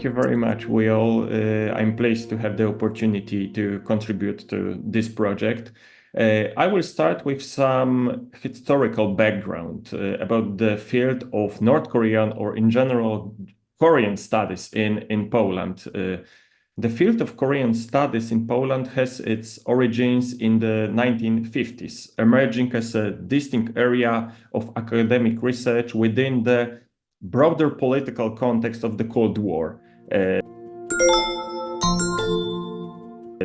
Thank you very much, Will. I'm pleased to have the opportunity to contribute to this project. I will start with some historical background about the field of North Korean, or in general, Korean studies in Poland. The field of Korean studies in Poland has its origins in the 1950s, emerging as a distinct area of academic research within the broader political context of the Cold War.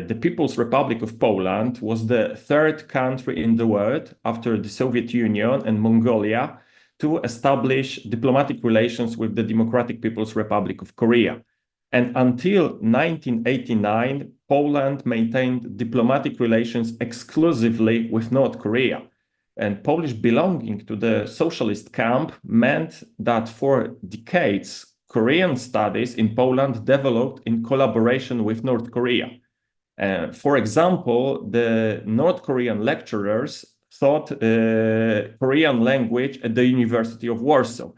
The People's Republic of Poland was the third country in the world after the Soviet Union and Mongolia to establish diplomatic relations with the Democratic People's Republic of Korea. And until 1989, Poland maintained diplomatic relations exclusively with North Korea. And Polish belonging to the socialist camp meant that for decades, Korean studies in Poland developed in collaboration with North Korea. For example, the North Korean lecturers taught Korean language at the University of Warsaw.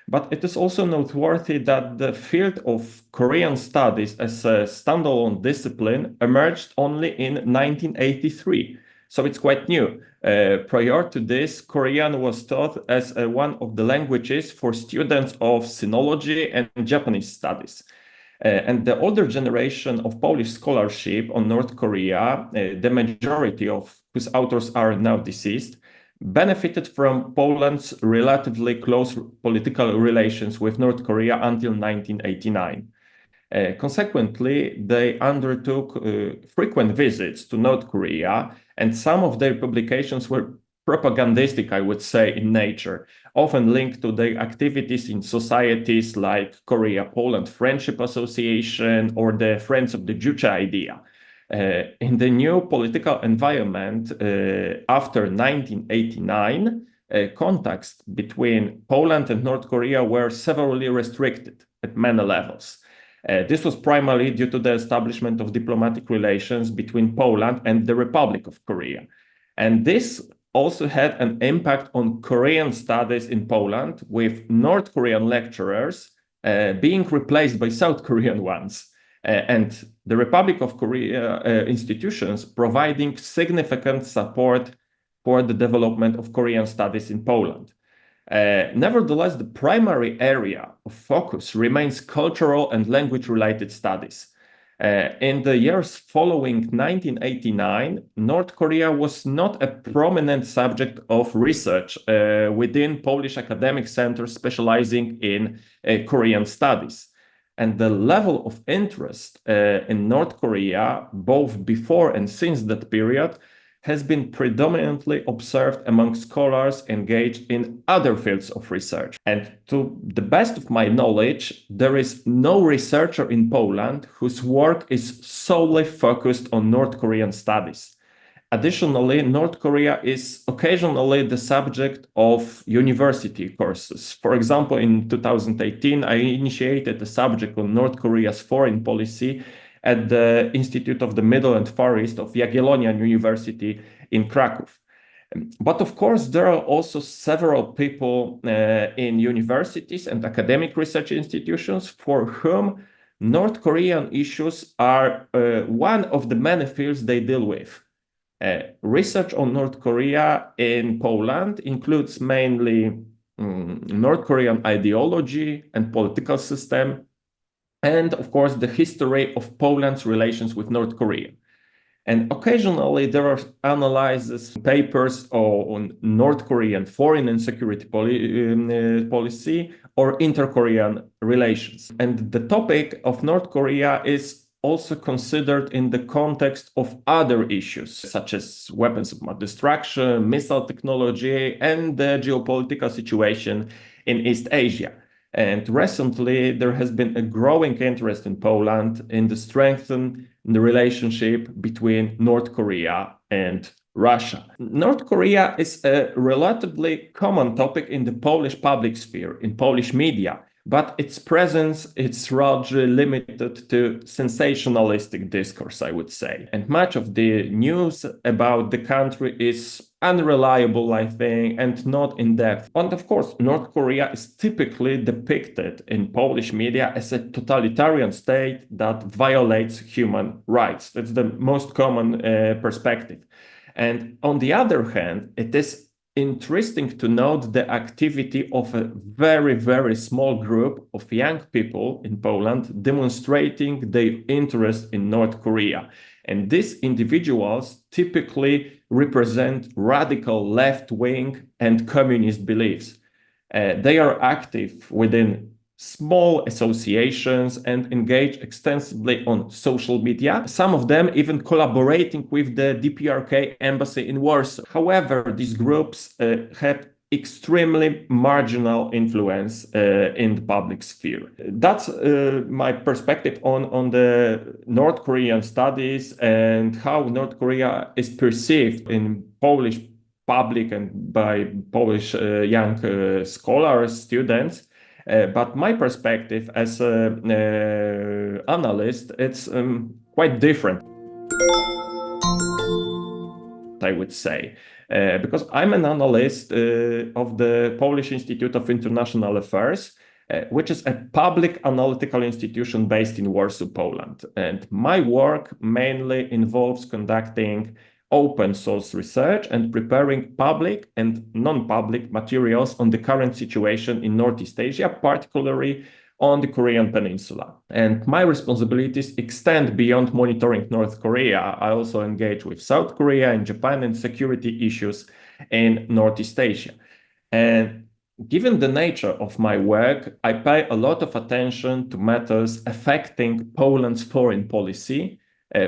But it is also noteworthy that the field of Korean studies as a standalone discipline emerged only in 1983. So it's quite new. Prior to this, Korean was taught as one of the languages for students of sinology and Japanese studies. And the older generation of Polish scholarship on North Korea, the majority of whose authors are now deceased, benefited from Poland's relatively close political relations with North Korea until 1989. Consequently, they undertook frequent visits to North Korea, and some of their publications were propagandistic, I would say, in nature, often linked to their activities in societies like Korea-Poland Friendship Association or the Friends of the Juche idea. In the new political environment after 1989, contacts between Poland and North Korea were severely restricted at many levels. This was primarily due to the establishment of diplomatic relations between Poland and the Republic of Korea. And this also had an impact on Korean studies in Poland, with North Korean lecturers being replaced by South Korean ones, and the Republic of Korea institutions providing significant support for the development of Korean studies in Poland. Nevertheless, the primary area of focus remains cultural and language-related studies. In the years following 1989, North Korea was not a prominent subject of research within Polish academic centers specializing in Korean studies. And the level of interest in North Korea, both before and since that period, has been predominantly observed among scholars engaged in other fields of research. And to the best of my knowledge, there is no researcher in Poland whose work is solely focused on North Korean studies. Additionally, North Korea is occasionally the subject of university courses. For example, in 2018, I initiated a subject on North Korea's foreign policy at the Institute of the Middle and Far East of Jagiellonian University in Krakow. But of course, there are also several people in universities and academic research institutions for whom North Korean issues are one of the many fields they deal with. Research on North Korea in Poland includes mainly North Korean ideology and political system, and of course, the history of Poland's relations with North Korea. And occasionally there are analyses, papers on North Korean foreign and security policy or inter-Korean relations. And the topic of North Korea is also considered in the context of other issues, such as weapons of mass destruction, missile technology, and the geopolitical situation in East Asia. And recently, there has been a growing interest in Poland in the strengthening the relationship between North Korea and Russia. North Korea is a relatively common topic in the Polish public sphere, in Polish media, but its presence is rather limited to sensationalistic discourse, I would say. And much of the news about the country is unreliable, I think, and not in depth. And of course, North Korea is typically depicted in Polish media as a totalitarian state that violates human rights. That's the most common perspective. And on the other hand, it is interesting to note the activity of a very, very small group of young people in Poland demonstrating their interest in North Korea. And these individuals typically represent radical left-wing and communist beliefs. They are active within small associations and engage extensively on social media, some of them even collaborating with the DPRK embassy in Warsaw. However, these groups have extremely marginal influence in the public sphere. That's my perspective on the North Korean studies and how North Korea is perceived in Polish public and by Polish young scholars, students. But my perspective as an analyst, it's quite different, I would say, because I'm an analyst of the Polish Institute of International Affairs, which is a public analytical institution based in Warsaw, Poland. And my work mainly involves conducting open source research and preparing public and non-public materials on the current situation in Northeast Asia, particularly on the Korean Peninsula. And my responsibilities extend beyond monitoring North Korea. I also engage with South Korea and Japan and security issues in Northeast Asia. And given the nature of my work, I pay a lot of attention to matters affecting Poland's foreign policy,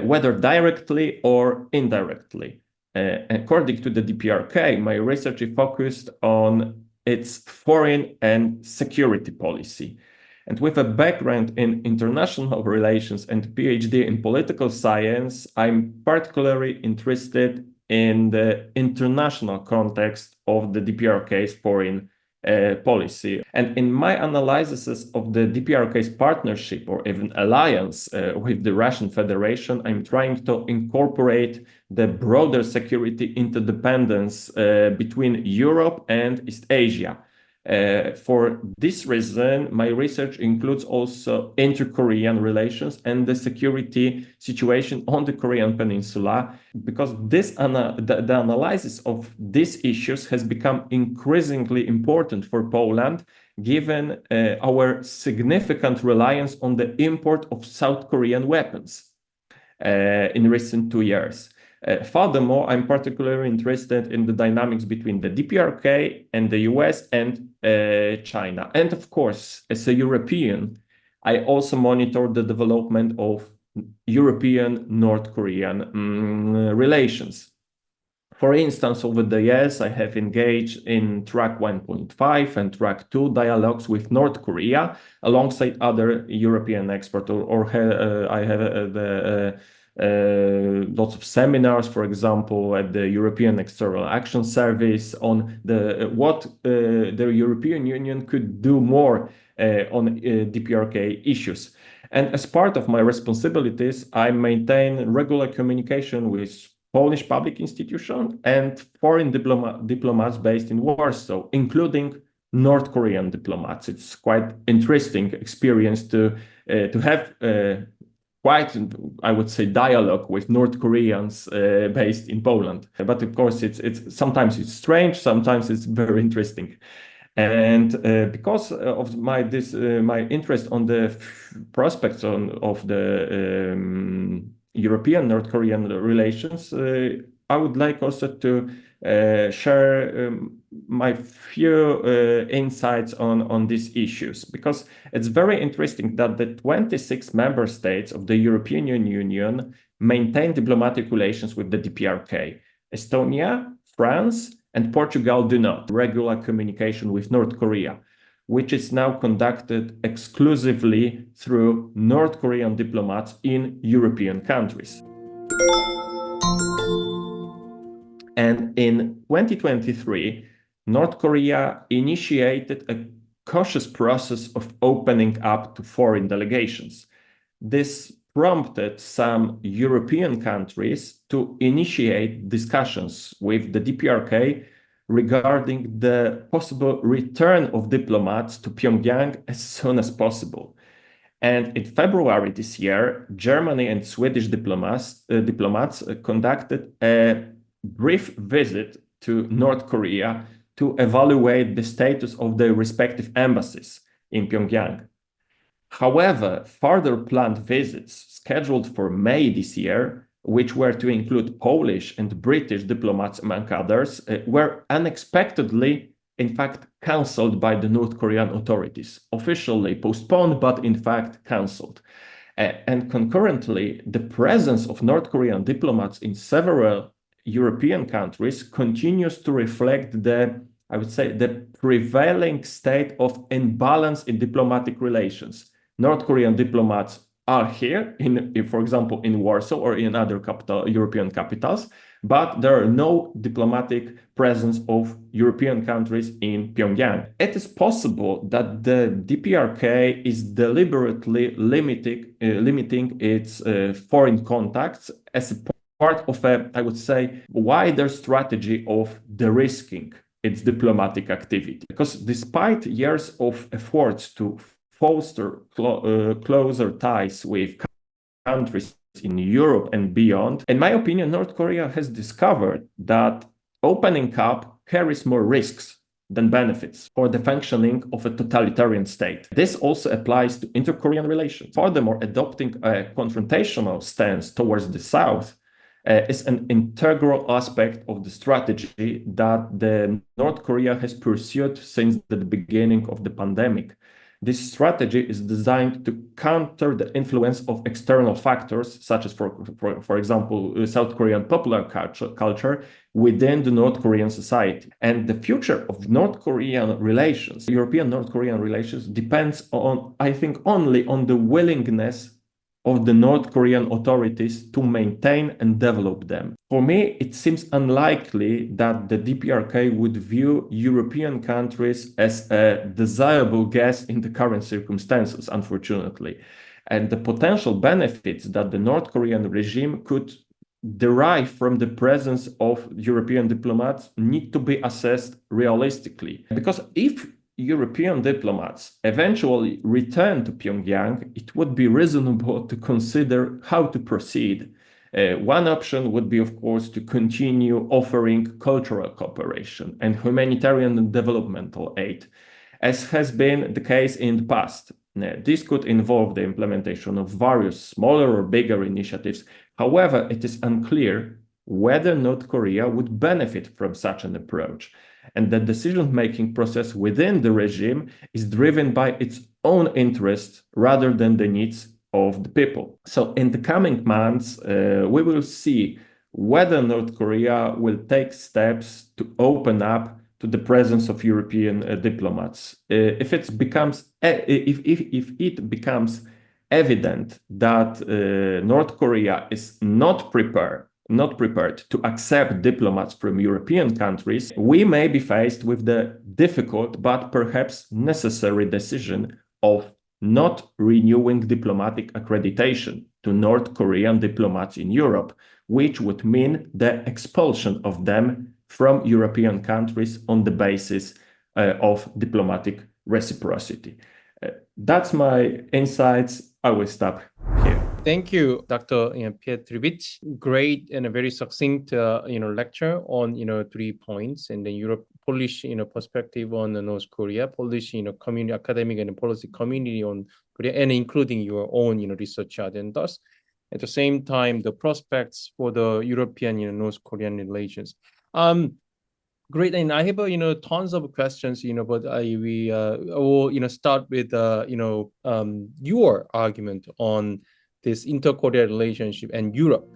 whether directly or indirectly. According to the DPRK, my research is focused on its foreign and security policy. And with a background in international relations and PhD in political science, I'm particularly interested in the international context of the DPRK's foreign policy. And in my analysis of the DPRK's partnership or even alliance with the Russian Federation, I'm trying to incorporate the broader security interdependence between Europe and East Asia. For this reason, my research includes also inter-Korean relations and the security situation on the Korean Peninsula, because the analysis of these issues has become increasingly important for Poland, given our significant reliance on the import of South Korean weapons in recent 2 years. Furthermore, I'm particularly interested in the dynamics between the DPRK and the US and China. And of course, as a European, I also monitor the development of European-North Korean relations. For instance, over the years, I have engaged in track 1.5 and track 2 dialogues with North Korea alongside other European experts, I have lots of seminars, for example, at the European External Action Service on what the European Union could do more on DPRK issues. And as part of my responsibilities, I maintain regular communication with Polish public institutions and foreign diplomats based in Warsaw, including North Korean diplomats. It's quite interesting experience to have quite, I would say, dialogue with North Koreans based in Poland. But of course, it's sometimes it's strange, sometimes it's very interesting. And because of my interest on the prospects of the European North Korean relations, I would like also to share my few insights on these issues, because it's very interesting that the 26 member states of the European Union maintain diplomatic relations with the DPRK. Estonia, France, and Portugal do not. Regular communication with North Korea, which is now conducted exclusively through North Korean diplomats in European countries. And in 2023, North Korea initiated a cautious process of opening up to foreign delegations. This prompted some European countries to initiate discussions with the DPRK regarding the possible return of diplomats to Pyongyang as soon as possible. And in February this year, Germany and Swedish diplomats conducted a brief visit to North Korea to evaluate the status of their respective embassies in Pyongyang. However, further planned visits scheduled for May this year, which were to include Polish and British diplomats, among others, were unexpectedly, in fact, cancelled by the North Korean authorities. Officially postponed, but in fact cancelled. And concurrently, the presence of North Korean diplomats in several European countries continues to reflect I would say, the prevailing state of imbalance in diplomatic relations. North Korean diplomats are here, for example, in Warsaw or in other European capitals, but there are no diplomatic presence of European countries in Pyongyang. It is possible that the DPRK is deliberately limiting its foreign contacts as a part of I would say, wider strategy of de-risking its diplomatic activity. Because despite years of efforts to foster closer ties with countries in Europe and beyond, in my opinion, North Korea has discovered that opening up carries more risks than benefits for the functioning of a totalitarian state. This also applies to inter-Korean relations. Furthermore, adopting a confrontational stance towards the South is an integral aspect of the strategy that the North Korea has pursued since the beginning of the pandemic. This strategy is designed to counter the influence of external factors, such as, for example, South Korean popular culture within the North Korean society. And the future of North Korean relations, European-North Korean relations, depends on, I think, only on the willingness of the North Korean authorities to maintain and develop them. For me, it seems unlikely that the DPRK would view European countries as a desirable guest in the current circumstances, unfortunately. And the potential benefits that the North Korean regime could derive from the presence of European diplomats need to be assessed realistically. Because if European diplomats eventually return to Pyongyang, it would be reasonable to consider how to proceed. One option would be, of course, to continue offering cultural cooperation and humanitarian and developmental aid, as has been the case in the past. This could involve the implementation of various smaller or bigger initiatives. However, it is unclear whether North Korea would benefit from such an approach. And the decision-making process within the regime is driven by its own interests rather than the needs of the people. So in the coming months, we will see whether North Korea will take steps to open up to the presence of European diplomats. If it becomes evident that North Korea is not prepared to accept diplomats from European countries, we may be faced with the difficult but perhaps necessary decision of not renewing diplomatic accreditation to North Korean diplomats in Europe, which would mean the expulsion of them from European countries on the basis of diplomatic reciprocity. That's my insights. I will stop here. Thank you, Dr. Pietrewicz. Great and a very succinct, lecture on 3 points, and the Polish, perspective on North Korea, Polish, community, academic and policy community on Korea, and including your own, research agendas. At the same time, the prospects for the European, North Korean relations. Great, and I have tons of questions, but we will start with your argument on this inter-Korea relationship and Europe.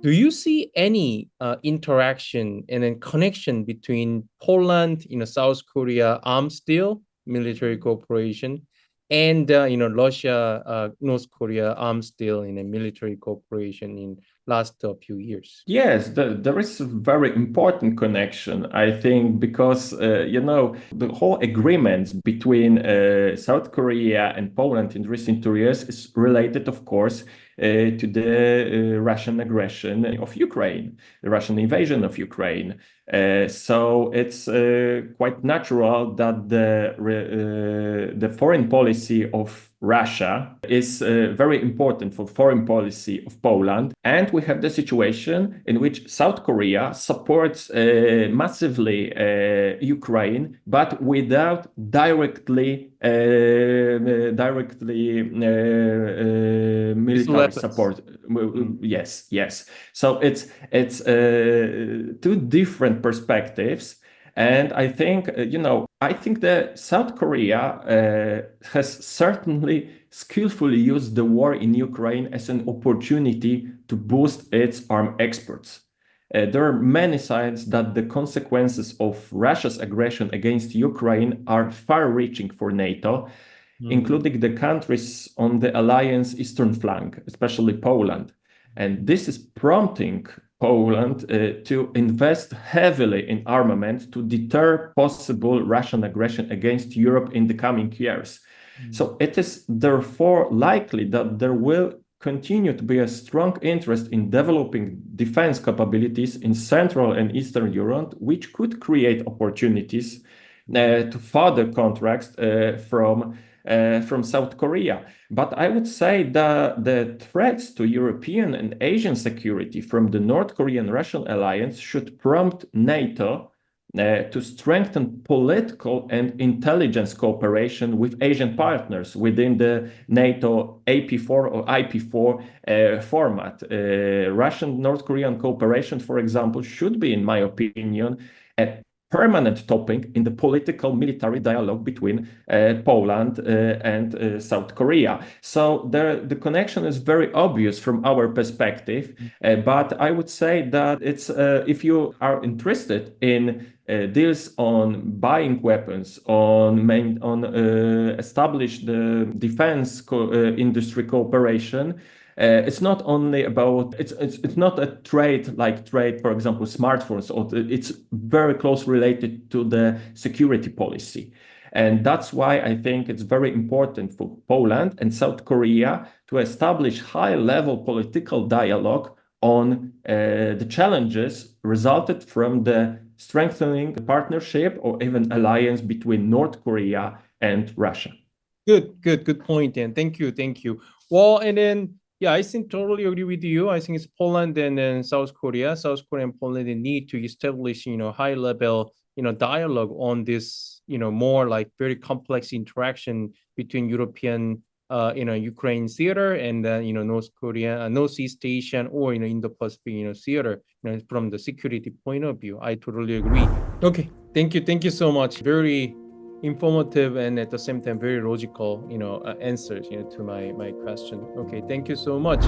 Do you see any interaction and then connection between Poland, South Korea arms deal, military cooperation, and Russia, North Korea arms deal in a military cooperation in last few years. Yes, there is a very important connection, I think, because, the whole agreements between South Korea and Poland in recent years is related, of course, to the Russian aggression of Ukraine, the Russian invasion of Ukraine. So it's quite natural that the foreign policy of Russia is very important for foreign policy of Poland. And we have the situation in which South Korea supports massively Ukraine, but without directly military support. Yes. So it's two different perspectives. And I think, I think that South Korea has certainly skillfully used the war in Ukraine as an opportunity to boost its arms exports. There are many signs that the consequences of Russia's aggression against Ukraine are far-reaching for NATO, including the countries on the alliance eastern flank, especially Poland. And this is prompting Poland to invest heavily in armament to deter possible Russian aggression against Europe in the coming years. So it is therefore likely that there will continue to be a strong interest in developing defense capabilities in Central and Eastern Europe, which could create opportunities to further contracts from South Korea. But I would say that the threats to European and Asian security from the North Korean-Russian alliance should prompt NATO to strengthen political and intelligence cooperation with Asian partners within the NATO AP4 or IP4 format. Russian-North Korean cooperation, for example, should be, in my opinion, a permanent topic in the political military dialogue between Poland and South Korea. So the connection is very obvious from our perspective, but I would say that it's if you are interested in deals on buying weapons, on establish the defense industry cooperation. It's not only about it's not a trade, for example, smartphones, or it's very close related to the security policy. And that's why I think it's very important for Poland and South Korea to establish high-level political dialogue on the challenges resulted from the strengthening the partnership or even alliance between North Korea and Russia. Good point, Dan. Thank you. Well, and then, yeah, I think totally agree with you. I think it's Poland and then South Korea. South Korea and Poland, they need to establish, high level, dialogue on this, more like very complex interaction between European, Ukraine theater and then, North Korea, Northeast Asian or, Indo-Pacific, theater, from the security point of view. I totally agree. Okay, thank you so much. Very informative and at the same time very logical answers to my question. Okay, thank you so much.